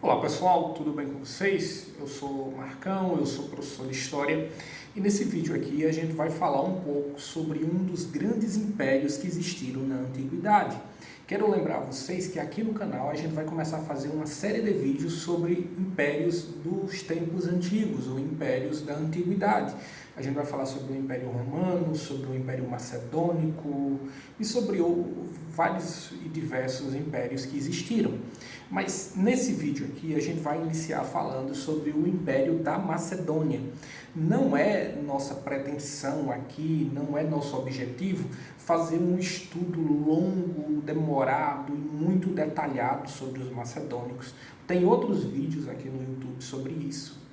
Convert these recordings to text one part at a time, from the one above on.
Olá pessoal, tudo bem com vocês? Eu sou Marcão, eu sou professor de História e nesse vídeo aqui a gente vai falar um pouco sobre um dos grandes impérios que existiram na Antiguidade. Quero lembrar vocês que aqui no canal a gente vai começar a fazer uma série de vídeos sobre impérios dos tempos antigos, ou impérios da Antiguidade. A gente vai falar sobre o Império Romano, sobre o Império Macedônico e sobre vários e diversos impérios que existiram. Mas nesse vídeo aqui a gente vai iniciar falando sobre o Império da Macedônia. Não é nossa pretensão aqui, não é nosso objetivo fazer um estudo longo, demorado e muito detalhado sobre os macedônicos. Tem outros vídeos aqui no YouTube sobre isso,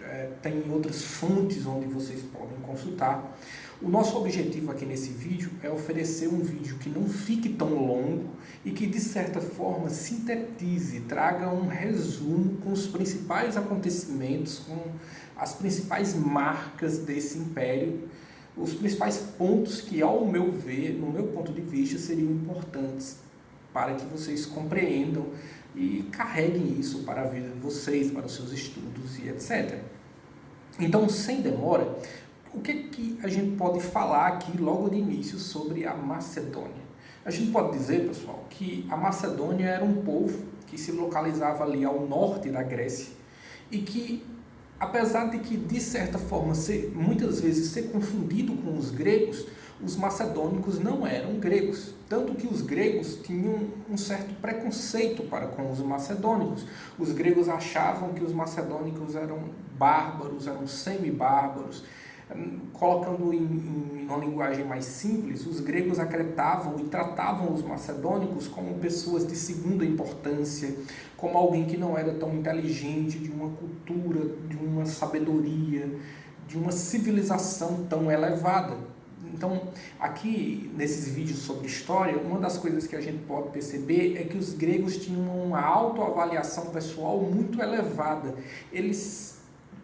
tem outras fontes onde vocês podem consultar. O nosso objetivo aqui nesse vídeo é oferecer um vídeo que não fique tão longo e que de certa forma sintetize, traga um resumo com os principais acontecimentos, com as principais marcas desse império, os principais pontos que, ao meu ver, no meu ponto de vista, seriam importantes para que vocês compreendam e carreguem isso para a vida de vocês, para os seus estudos e etc. Então, sem demora, o que a gente pode falar aqui logo de início sobre a Macedônia? A gente pode dizer, pessoal, que a Macedônia era um povo que se localizava ali ao norte da Grécia e que, apesar de que, de certa forma, muitas vezes ser confundido com os gregos, os macedônicos não eram gregos. Tanto que os gregos tinham um certo preconceito para com os macedônicos. Os gregos achavam que os macedônicos eram bárbaros, eram semi-bárbaros. Colocando em uma linguagem mais simples, os gregos acreditavam e tratavam os macedônicos como pessoas de segunda importância, como alguém que não era tão inteligente, de uma cultura, de uma sabedoria, de uma civilização tão elevada. Então, aqui nesses vídeos sobre história, uma das coisas que a gente pode perceber é que os gregos tinham uma autoavaliação pessoal muito elevada.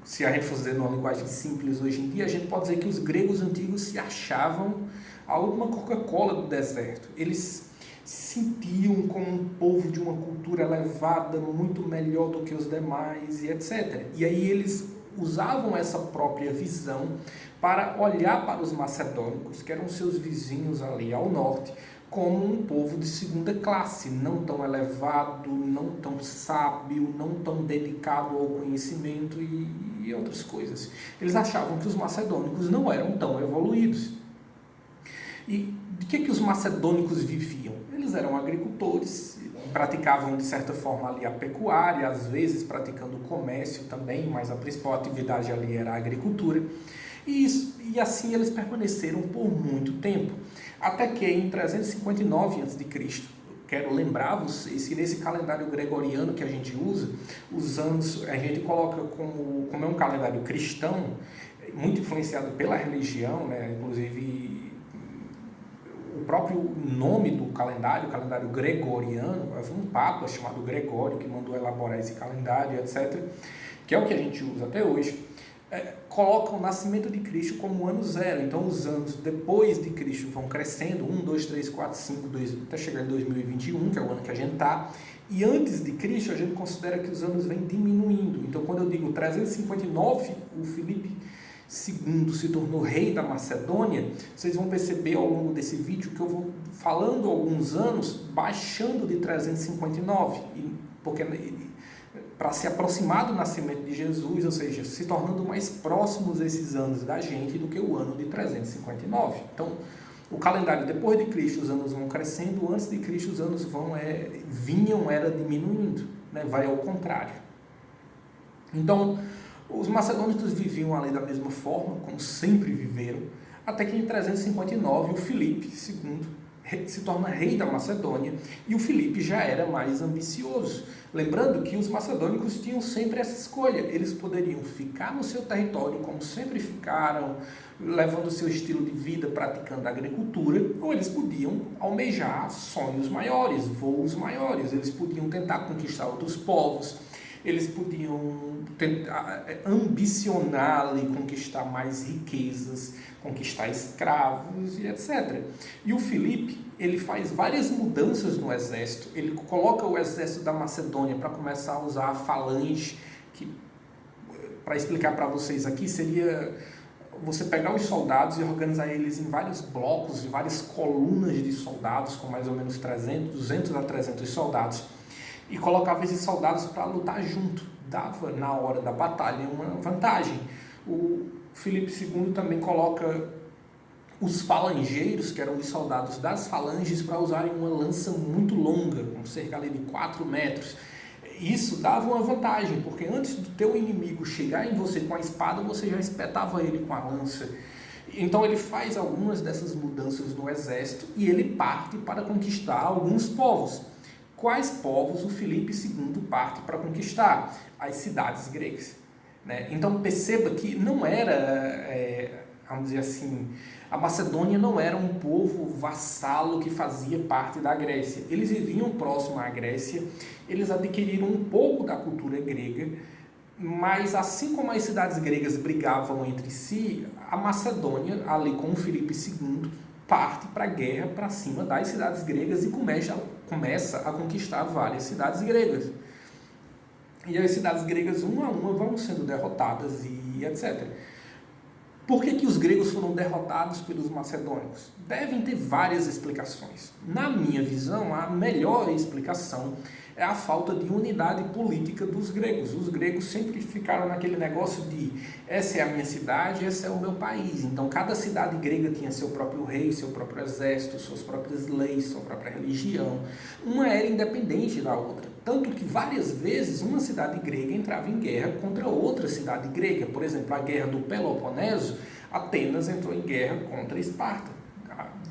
Se a gente for dizer numa linguagem simples hoje em dia, a gente pode dizer que os gregos antigos se achavam a última Coca-Cola do deserto. Eles se sentiam como um povo de uma cultura elevada, muito melhor do que os demais e etc. E aí eles usavam essa própria visão para olhar para os macedônicos, que eram seus vizinhos ali ao norte, como um povo de segunda classe, não tão elevado, não tão sábio, não tão dedicado ao conhecimento e outras coisas. Eles achavam que os macedônicos não eram tão evoluídos. E de que os macedônicos viviam? Eles eram agricultores, praticavam de certa forma ali a pecuária, às vezes praticando o comércio também, mas a principal atividade ali era a agricultura. E assim eles permaneceram por muito tempo. Até que em 359 a.C., quero lembrar vocês que nesse calendário gregoriano que a gente usa, os anos a gente coloca como é um calendário cristão, muito influenciado pela religião, né? Inclusive o próprio nome do calendário, o calendário gregoriano, foi um papa chamado Gregório que mandou elaborar esse calendário, etc., que é o que a gente usa até hoje. Coloca o nascimento de Cristo como o ano zero. Então os anos depois de Cristo vão crescendo, 1, 2, 3, 4, 5, 2, até chegar em 2021, que é o ano que a gente está. E antes de Cristo a gente considera que os anos vêm diminuindo. Então quando eu digo 359, o Filipe II se tornou rei da Macedônia, vocês vão perceber ao longo desse vídeo que eu vou falando alguns anos, baixando de 359, porque para se aproximar do nascimento de Jesus, ou seja, se tornando mais próximos esses anos da gente do que o ano de 359. Então, o calendário depois de Cristo, os anos vão crescendo, antes de Cristo os anos era diminuindo, né? Vai ao contrário. Então, os macedônicos viviam ali da mesma forma, como sempre viveram, até que em 359 o Filipe II se torna rei da Macedônia e o Filipe já era mais ambicioso. Lembrando que os macedônicos tinham sempre essa escolha. Eles poderiam ficar no seu território como sempre ficaram, levando o seu estilo de vida, praticando a agricultura, ou eles podiam almejar sonhos maiores, voos maiores. Eles podiam tentar conquistar outros povos. eles podiam ambicionar ali, conquistar mais riquezas, conquistar escravos e etc. E o Filipe, ele faz várias mudanças no exército, ele coloca o exército da Macedônia para começar a usar a falange, que, para explicar para vocês aqui, seria você pegar os soldados e organizar eles em vários blocos, em várias colunas de soldados, com mais ou menos 200 a 300 soldados, e colocava esses soldados para lutar junto. Dava, na hora da batalha, uma vantagem. O Filipe II também coloca os falangeiros, que eram os soldados das falanges, para usarem uma lança muito longa, com cerca ali de 4 metros. Isso dava uma vantagem, porque antes do teu inimigo chegar em você com a espada, você já espetava ele com a lança. Então ele faz algumas dessas mudanças no exército e ele parte para conquistar alguns povos. Quais povos o Filipe II parte para conquistar? As cidades gregas. Né? Então perceba que não era, vamos dizer assim, a Macedônia não era um povo vassalo que fazia parte da Grécia. Eles viviam próximo à Grécia, eles adquiriram um pouco da cultura grega, mas assim como as cidades gregas brigavam entre si, a Macedônia, ali com o Filipe II, parte para a guerra para cima das cidades gregas e começa a conquistar várias cidades gregas. E as cidades gregas, uma a uma, vão sendo derrotadas e etc. Por que os gregos foram derrotados pelos macedônicos? Devem ter várias explicações. Na minha visão, a melhor explicação é a falta de unidade política dos gregos. Os gregos sempre ficaram naquele negócio de essa é a minha cidade, esse é o meu país. Então, cada cidade grega tinha seu próprio rei, seu próprio exército, suas próprias leis, sua própria religião. Uma era independente da outra. Tanto que várias vezes uma cidade grega entrava em guerra contra outra cidade grega. Por exemplo, a guerra do Peloponeso, Atenas entrou em guerra contra Esparta.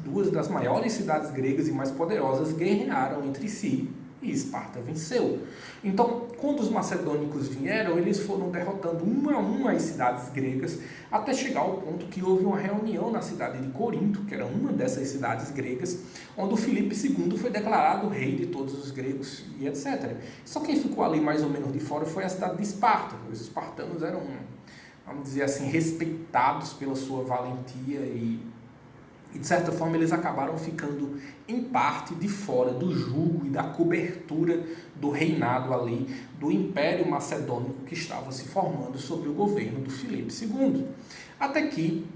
Duas das maiores cidades gregas e mais poderosas guerrearam entre si e Esparta venceu. Então, quando os macedônicos vieram, eles foram derrotando uma a uma as cidades gregas, até chegar ao ponto que houve uma reunião na cidade de Corinto, que era uma dessas cidades gregas, onde o Filipe II foi declarado rei de todos os gregos e etc. Só quem ficou ali mais ou menos de fora foi a cidade de Esparta. Os espartanos eram, vamos dizer assim, respeitados pela sua valentia e de certa forma eles acabaram ficando em parte de fora do jugo e da cobertura do reinado ali do Império Macedônico que estava se formando sob o governo do Filipe II. Até que,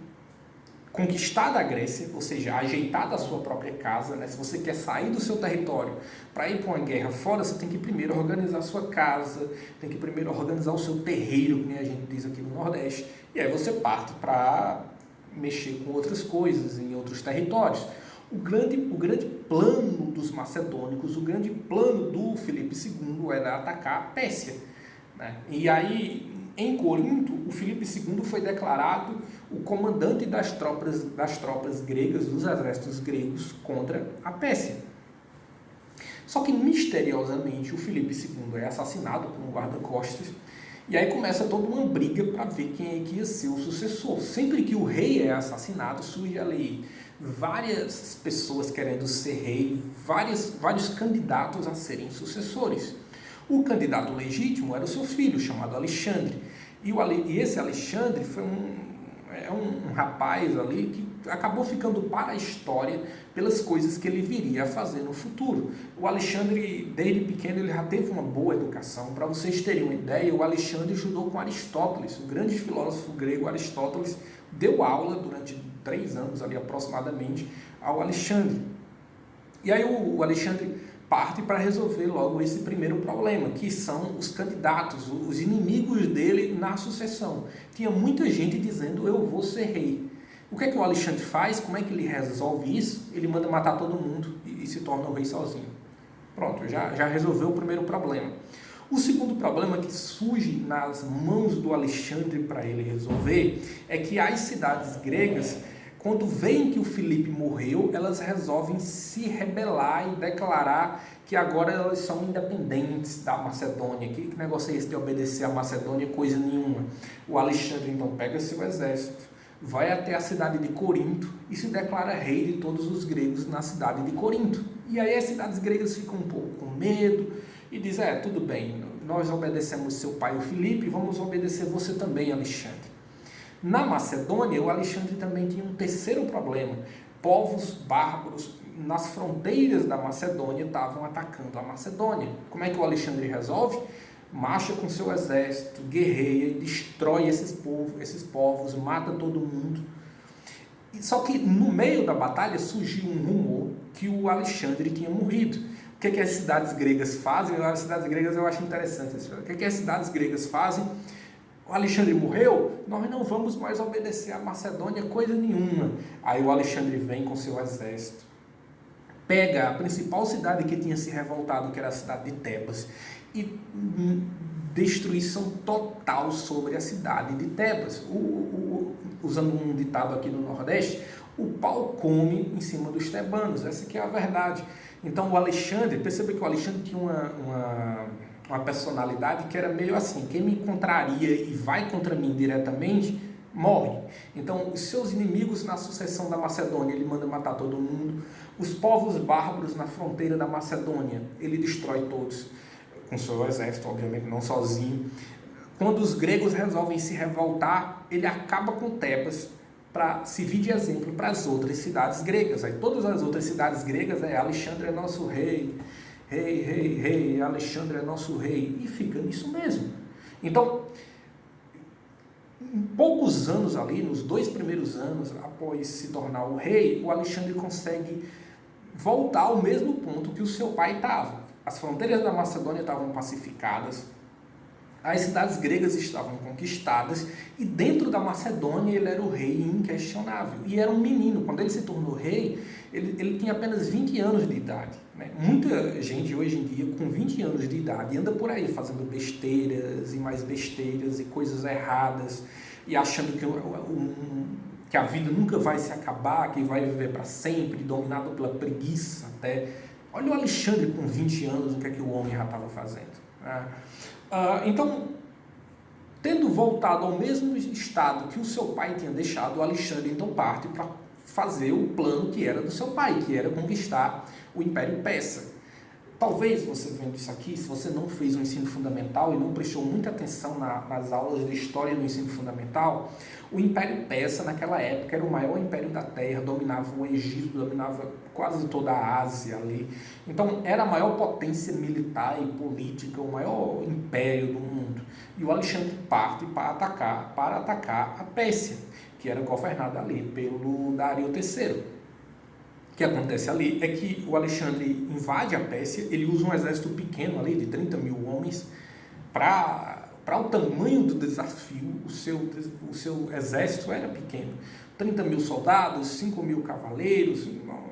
conquistada a Grécia, ou seja, ajeitada a sua própria casa, né? Se você quer sair do seu território para ir para uma guerra fora, você tem que primeiro organizar a sua casa, tem que primeiro organizar o seu terreiro, como a gente diz aqui no Nordeste, e aí você parte para mexer com outras coisas, em outros territórios. O grande plano dos macedônicos, o grande plano do Filipe II era atacar a Pérsia. Né? E aí, em Corinto, o Filipe II foi declarado o comandante das tropas gregas, dos exércitos gregos contra a Pérsia. Só que, misteriosamente, o Filipe II é assassinado por um guarda-costas. E aí começa toda uma briga para ver quem é que ia ser o sucessor. Sempre que o rei é assassinado, surge ali várias pessoas querendo ser rei, vários candidatos a serem sucessores. O candidato legítimo era o seu filho, chamado Alexandre. E esse Alexandre foi um rapaz ali que acabou ficando para a história pelas coisas que ele viria a fazer no futuro. O Alexandre, desde pequeno, ele já teve uma boa educação. Para vocês terem uma ideia, o Alexandre estudou com Aristóteles, o grande filósofo grego Aristóteles deu aula durante 3 anos ali aproximadamente ao Alexandre. E aí o Alexandre parte para resolver logo esse primeiro problema, que são os candidatos, os inimigos dele na sucessão. Tinha muita gente dizendo, eu vou ser rei. O que é que o Alexandre faz? Como é que ele resolve isso? Ele manda matar todo mundo e se torna o rei sozinho. Pronto, já resolveu o primeiro problema. O segundo problema que surge nas mãos do Alexandre para ele resolver é que as cidades gregas, quando veem que o Filipe morreu, elas resolvem se rebelar e declarar que agora elas são independentes da Macedônia. Que negócio é esse de obedecer à Macedônia? Coisa nenhuma. O Alexandre então pega seu exército, vai até a cidade de Corinto e se declara rei de todos os gregos na cidade de Corinto. E aí as cidades gregas ficam um pouco com medo e dizem, tudo bem, nós obedecemos seu pai, o Filipe, vamos obedecer você também, Alexandre. Na Macedônia, o Alexandre também tinha um terceiro problema. Povos bárbaros nas fronteiras da Macedônia estavam atacando a Macedônia. Como é que o Alexandre resolve? Marcha com seu exército, guerreia, destrói esses povos, mata todo mundo. Só que no meio da batalha surgiu um rumor que o Alexandre tinha morrido. O que as cidades gregas fazem? As cidades gregas eu acho interessante. O que as cidades gregas fazem? O Alexandre morreu? Nós não vamos mais obedecer a Macedônia, coisa nenhuma. Aí o Alexandre vem com seu exército, pega a principal cidade que tinha se revoltado, que era a cidade de Tebas, e destruição total sobre a cidade de Tebas. Usando um ditado aqui no Nordeste, o pau come em cima dos tebanos. Essa que é a verdade. Então o Alexandre, perceba que o Alexandre tinha uma personalidade que era meio assim: quem me contraria e vai contra mim diretamente, morre. Então os seus inimigos na sucessão da Macedônia, ele manda matar todo mundo. Os povos bárbaros na fronteira da Macedônia, ele destrói todos, com seu exército, obviamente, não sozinho. Quando os gregos resolvem se revoltar, ele acaba com Tebas para servir de exemplo para as outras cidades gregas. Aí todas as outras cidades gregas, Alexandre é nosso rei, rei, Alexandre é nosso rei, e fica nisso mesmo. Então, em poucos anos ali, nos 2 primeiros anos, após se tornar o rei, o Alexandre consegue voltar ao mesmo ponto que o seu pai estava. As fronteiras da Macedônia estavam pacificadas, as cidades gregas estavam conquistadas, e dentro da Macedônia ele era o rei inquestionável. E era um menino. Quando ele se tornou rei, ele tinha apenas 20 anos de idade. Né? Muita gente hoje em dia, com 20 anos de idade, anda por aí fazendo besteiras e mais besteiras e coisas erradas, e achando que a vida nunca vai se acabar, que vai viver para sempre, dominado pela preguiça até. Olha o Alexandre com 20 anos, o que é que o homem já estava fazendo. Né? Então, tendo voltado ao mesmo estado que o seu pai tinha deixado, o Alexandre então parte para fazer o plano que era do seu pai, que era conquistar o Império Persa. Talvez você vendo isso aqui, se você não fez um ensino fundamental e não prestou muita atenção nas aulas de história do ensino fundamental, o Império Persa naquela época era o maior império da Terra, dominava o Egito, dominava quase toda a Ásia ali. Então era a maior potência militar e política, o maior império do mundo. E o Alexandre parte para atacar a Pérsia, que era governada ali pelo Dario III. O que acontece ali é que o Alexandre invade a Pérsia, ele usa um exército pequeno ali, de 30 mil homens, para o tamanho do desafio. O seu exército era pequeno, 30 mil soldados, 5 mil cavaleiros,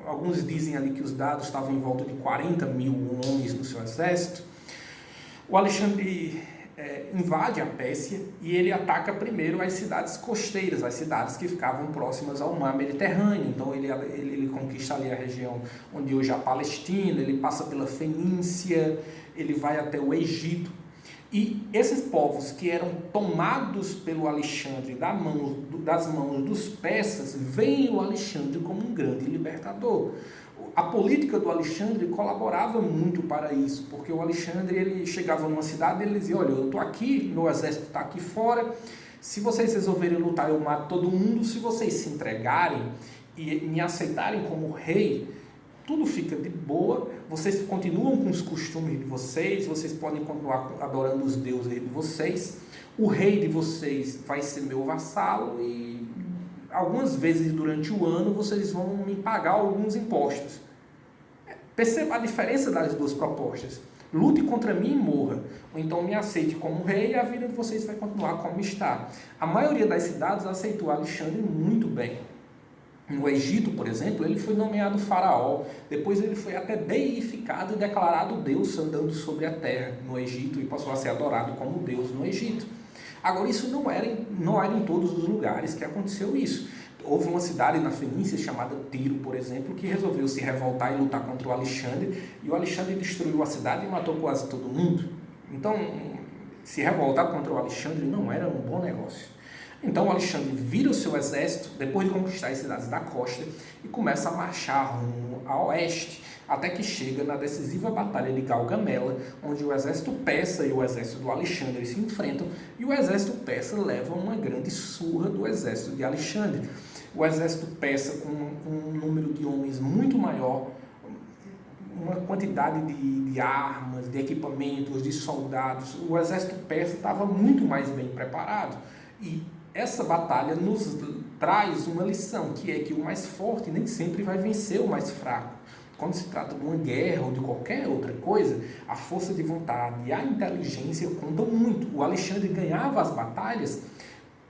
alguns dizem ali que os dados estavam em volta de 40 mil homens no seu exército. O Alexandre invade a Pérsia e ele ataca primeiro as cidades costeiras, as cidades que ficavam próximas ao mar Mediterrâneo. Então ele conquista ali a região onde hoje é a Palestina, ele passa pela Fenícia, ele vai até o Egito. E esses povos que eram tomados pelo Alexandre das mãos dos persas, veem o Alexandre como um grande libertador. A política do Alexandre colaborava muito para isso, porque o Alexandre ele chegava numa cidade e ele dizia: olha, eu estou aqui, meu exército está aqui fora, se vocês resolverem lutar eu mato todo mundo, se vocês se entregarem e me aceitarem como rei, tudo fica de boa, vocês continuam com os costumes de vocês, vocês podem continuar adorando os deuses de vocês, o rei de vocês vai ser meu vassalo e algumas vezes durante o ano vocês vão me pagar alguns impostos. Perceba a diferença das duas propostas. Lute contra mim e morra, ou então me aceite como rei e a vida de vocês vai continuar como está. A maioria das cidades aceitou Alexandre muito bem. No Egito, por exemplo, ele foi nomeado faraó, depois ele foi até deificado e declarado Deus andando sobre a terra no Egito e passou a ser adorado como Deus no Egito. Agora, isso não era em todos os lugares que aconteceu isso. Houve uma cidade na Fenícia chamada Tiro, por exemplo, que resolveu se revoltar e lutar contra o Alexandre, e o Alexandre destruiu a cidade e matou quase todo mundo. Então, se revoltar contra o Alexandre não era um bom negócio. Então o Alexandre vira o seu exército, depois de conquistar as cidades da costa, e começa a marchar rumo a oeste, até que chega na decisiva batalha de Gaugamela, onde o exército persa e o exército do Alexandre se enfrentam, e o exército persa leva uma grande surra do exército de Alexandre. O exército persa, com um número de homens muito maior, uma quantidade de armas, de equipamentos, de soldados, o exército persa estava muito mais bem preparado. E essa batalha nos traz uma lição, que é que o mais forte nem sempre vai vencer o mais fraco. Quando se trata de uma guerra ou de qualquer outra coisa, a força de vontade e a inteligência contam muito. O Alexandre ganhava as batalhas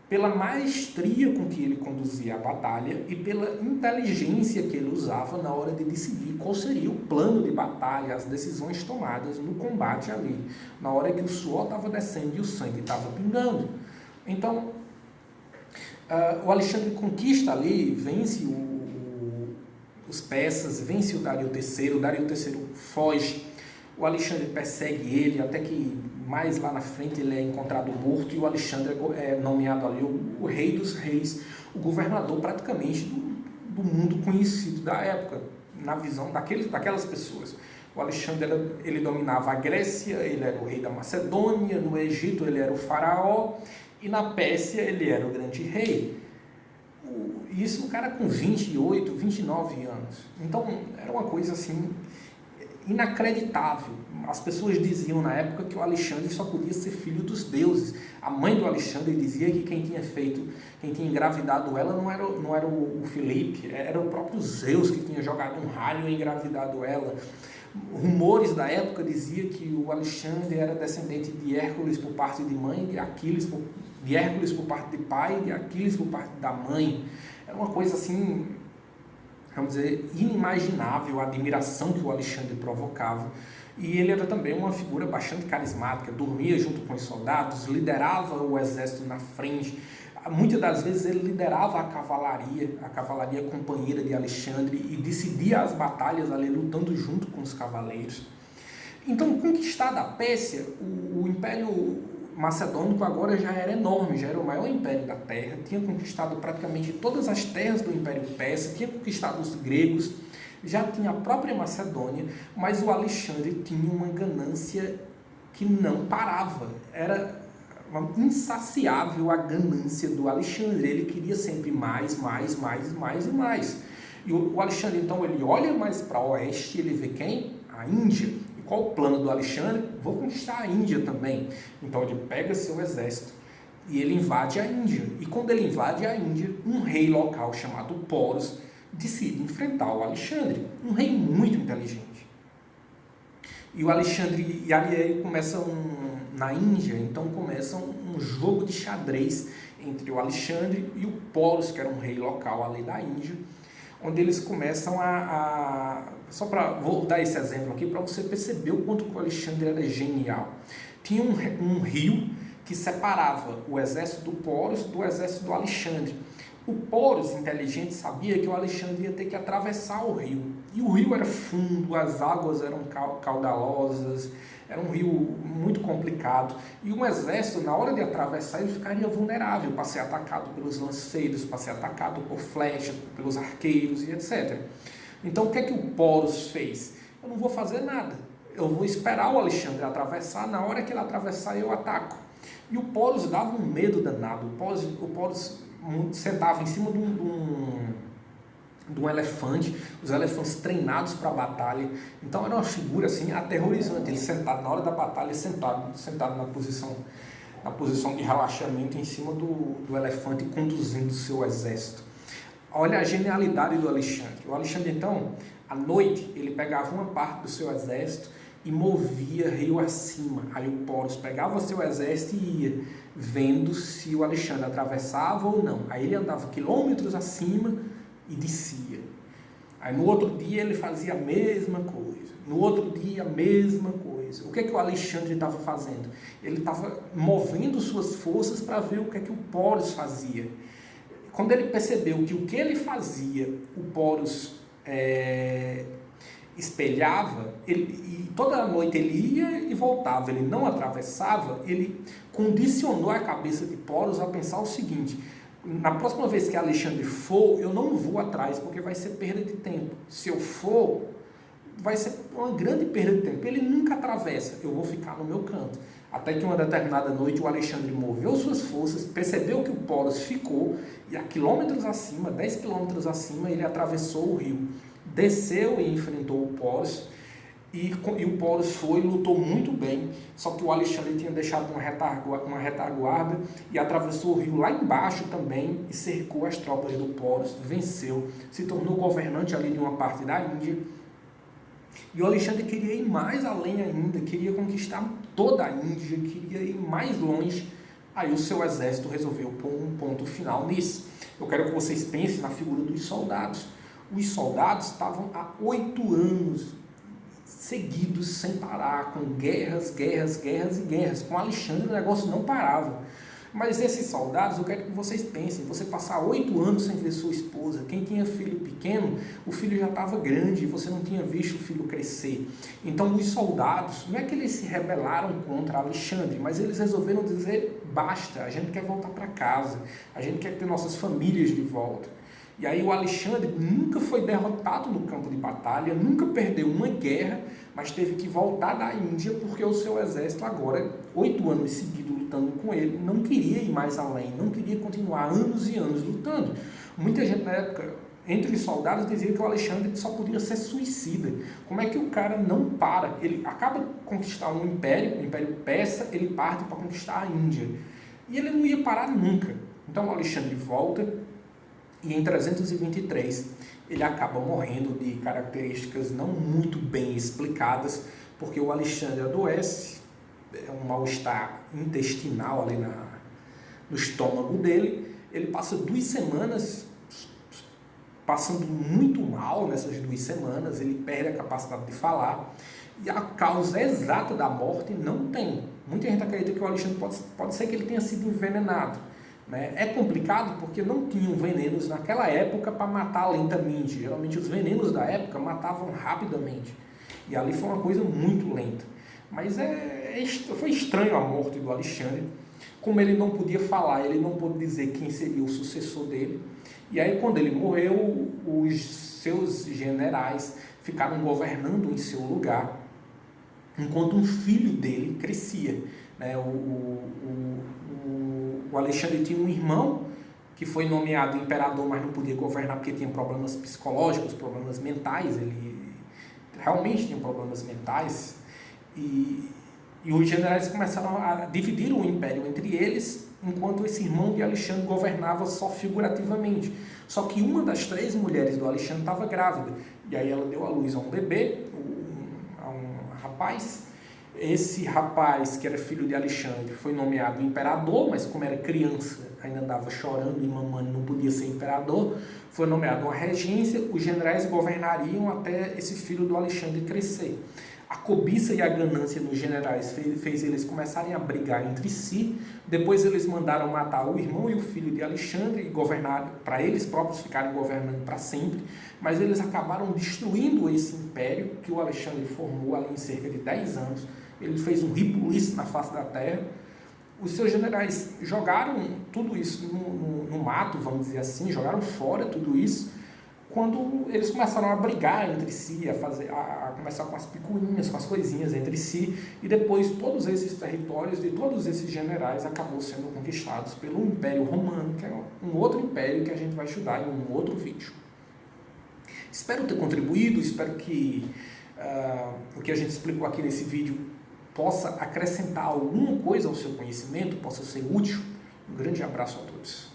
pela maestria com que ele conduzia a batalha e pela inteligência que ele usava na hora de decidir qual seria o plano de batalha, as decisões tomadas no combate ali, na hora que o suor estava descendo e o sangue estava pingando. Então, o Alexandre conquista ali, vence os persas, vence o Dario III foge, o Alexandre persegue ele até que mais lá na frente ele é encontrado morto e o Alexandre é nomeado ali o rei dos reis, o governador praticamente do mundo conhecido da época, na visão daquelas pessoas. O Alexandre ele dominava a Grécia, ele era o rei da Macedônia, no Egito ele era o faraó e na Pérsia ele era o grande rei. Isso um cara com 28, 29 anos. Então era uma coisa assim inacreditável. As pessoas diziam na época que o Alexandre só podia ser filho dos deuses. A mãe do Alexandre dizia que quem tinha engravidado ela não era o Filipe, era o próprio Zeus que tinha jogado um raio e engravidado ela. Rumores da época diziam que o Alexandre era descendente de Hércules por parte de mãe, de Hércules por parte de pai e de Aquiles por parte da mãe. Era uma coisa assim, vamos dizer, inimaginável a admiração que o Alexandre provocava. E ele era também uma figura bastante carismática, dormia junto com os soldados, liderava o exército na frente. Muitas das vezes ele liderava a cavalaria companheira de Alexandre e decidia as batalhas ali, lutando junto com os cavaleiros. Então, conquistada a Pérsia, o Império Macedônico agora já era enorme, já era o maior império da terra, tinha conquistado praticamente todas as terras do Império Persa, tinha conquistado os gregos, já tinha a própria Macedônia, mas o Alexandre tinha uma ganância que não parava, era insaciável a ganância do Alexandre, ele queria sempre mais e mais. E o Alexandre, então, ele olha mais para o oeste, ele vê quem? A Índia. E qual o plano do Alexandre? Vou conquistar a Índia também. Então ele pega seu exército e ele invade a Índia. E quando ele invade a Índia, um rei local chamado Porus decide enfrentar o Alexandre, um rei muito inteligente. E o Alexandre, e ali começa na Índia, então começa um jogo de xadrez entre o Alexandre e o Porus, que era um rei local ali da Índia, onde eles começam vou dar esse exemplo aqui para você perceber o quanto o Alexandre era genial. Tinha um rio que separava o exército do Porus do exército do Alexandre. O Porus, inteligente, sabia que o Alexandre ia ter que atravessar o rio. E o rio era fundo, as águas eram caudalosas, era um rio muito complicado. E um exército, na hora de atravessar, ele ficaria vulnerável para ser atacado pelos lanceiros, para ser atacado por flechas, pelos arqueiros e etc. Então, o que é que o Porus fez? Eu não vou fazer nada. Eu vou esperar o Alexandre atravessar, na hora que ele atravessar, eu ataco. E o Porus dava um medo danado. O Porus sentava em cima de um elefante, os elefantes treinados para a batalha. Então era uma figura assim aterrorizante, ele sentado na hora da batalha, sentado na posição de relaxamento em cima do elefante, conduzindo o seu exército. Olha a genialidade do Alexandre. O Alexandre, então, à noite, ele pegava uma parte do seu exército e movia rio acima. Aí o Porus pegava o seu exército e ia, vendo se o Alexandre atravessava ou não. Aí ele andava quilômetros acima e descia. Aí no outro dia ele fazia a mesma coisa. No outro dia a mesma coisa. O que é que o Alexandre estava fazendo? Ele estava movendo suas forças para ver o que é que o Porus fazia. Quando ele percebeu que o que ele fazia, o Porus espelhava, e toda noite ele ia e voltava, ele não atravessava, ele condicionou a cabeça de Porus a pensar o seguinte: na próxima vez que Alexandre for, eu não vou atrás, porque vai ser perda de tempo. Se eu for, vai ser uma grande perda de tempo. Ele nunca atravessa, eu vou ficar no meu canto. Até que uma determinada noite o Alexandre moveu suas forças, percebeu que o Poros ficou e a quilômetros acima, 10 quilômetros acima, ele atravessou o rio. Desceu e enfrentou o Poros e o Poros foi, lutou muito bem, só que o Alexandre tinha deixado uma retaguarda e atravessou o rio lá embaixo também e cercou as tropas do Poros, venceu, se tornou governante ali de uma parte da Índia. E o Alexandre queria ir mais além ainda, queria conquistar toda a Índia, queria ir mais longe. Aí o seu exército resolveu pôr um ponto final nisso. Eu quero que vocês pensem na figura dos soldados. Os soldados estavam há 8 anos seguidos, sem parar, com guerras, guerras, guerras e guerras. Com Alexandre o negócio não parava. Mas esses soldados, eu quero que vocês pensem, você passar 8 anos sem ver sua esposa, quem tinha filho pequeno, o filho já estava grande e você não tinha visto o filho crescer. Então os soldados, não é que eles se rebelaram contra Alexandre, mas eles resolveram dizer, basta, a gente quer voltar para casa, a gente quer ter nossas famílias de volta. E aí o Alexandre nunca foi derrotado no campo de batalha, nunca perdeu uma guerra, mas teve que voltar da Índia porque o seu exército agora, 8 anos seguidos lutando com ele, não queria ir mais além, não queria continuar anos e anos lutando. Muita gente na época, entre os soldados, dizia que o Alexandre só podia ser suicida. Como é que o cara não para? Ele acaba de conquistar um império, o Império Persa, ele parte para conquistar a Índia. E ele não ia parar nunca. Então o Alexandre volta, e em 323 ele acaba morrendo de características não muito bem explicadas, porque o Alexandre adoece, é um mal-estar intestinal ali no estômago dele, ele passa 2 semanas passando muito mal nessas 2 semanas, ele perde a capacidade de falar, e a causa exata da morte não tem. Muita gente acredita que o Alexandre pode ser que ele tenha sido envenenado. É complicado porque não tinham venenos naquela época para matar lentamente. Geralmente os venenos da época matavam rapidamente. E ali foi uma coisa muito lenta. Mas foi estranho a morte do Alexandre. Como ele não podia falar, ele não pôde dizer quem seria o sucessor dele. E aí quando ele morreu, os seus generais ficaram governando em seu lugar, enquanto um filho dele crescia. O Alexandre tinha um irmão que foi nomeado imperador, mas não podia governar porque tinha problemas psicológicos, problemas mentais. Ele realmente tinha problemas mentais. E os generais começaram a dividir o império entre eles, enquanto esse irmão de Alexandre governava só figurativamente. Só que uma das 3 mulheres do Alexandre estava grávida. E aí ela deu à luz a um bebê, a um rapaz. Esse rapaz, que era filho de Alexandre, foi nomeado imperador, mas como era criança, ainda andava chorando e mamando, não podia ser imperador, foi nomeado uma regência, os generais governariam até esse filho do Alexandre crescer. A cobiça e a ganância dos generais fez eles começarem a brigar entre si, depois eles mandaram matar o irmão e o filho de Alexandre e governar, para eles próprios ficarem governando para sempre, mas eles acabaram destruindo esse império que o Alexandre formou ali em cerca de 10 anos. Ele fez um ribuliço na face da terra. Os seus generais jogaram tudo isso no mato, vamos dizer assim, jogaram fora tudo isso, quando eles começaram a brigar entre si, a começar com as picuinhas, com as coisinhas entre si, e depois todos esses territórios de todos esses generais acabou sendo conquistados pelo Império Romano, que é um outro império que a gente vai estudar em um outro vídeo. Espero ter contribuído, espero que o que a gente explicou aqui nesse vídeo possa acrescentar alguma coisa ao seu conhecimento, possa ser útil. Um grande abraço a todos.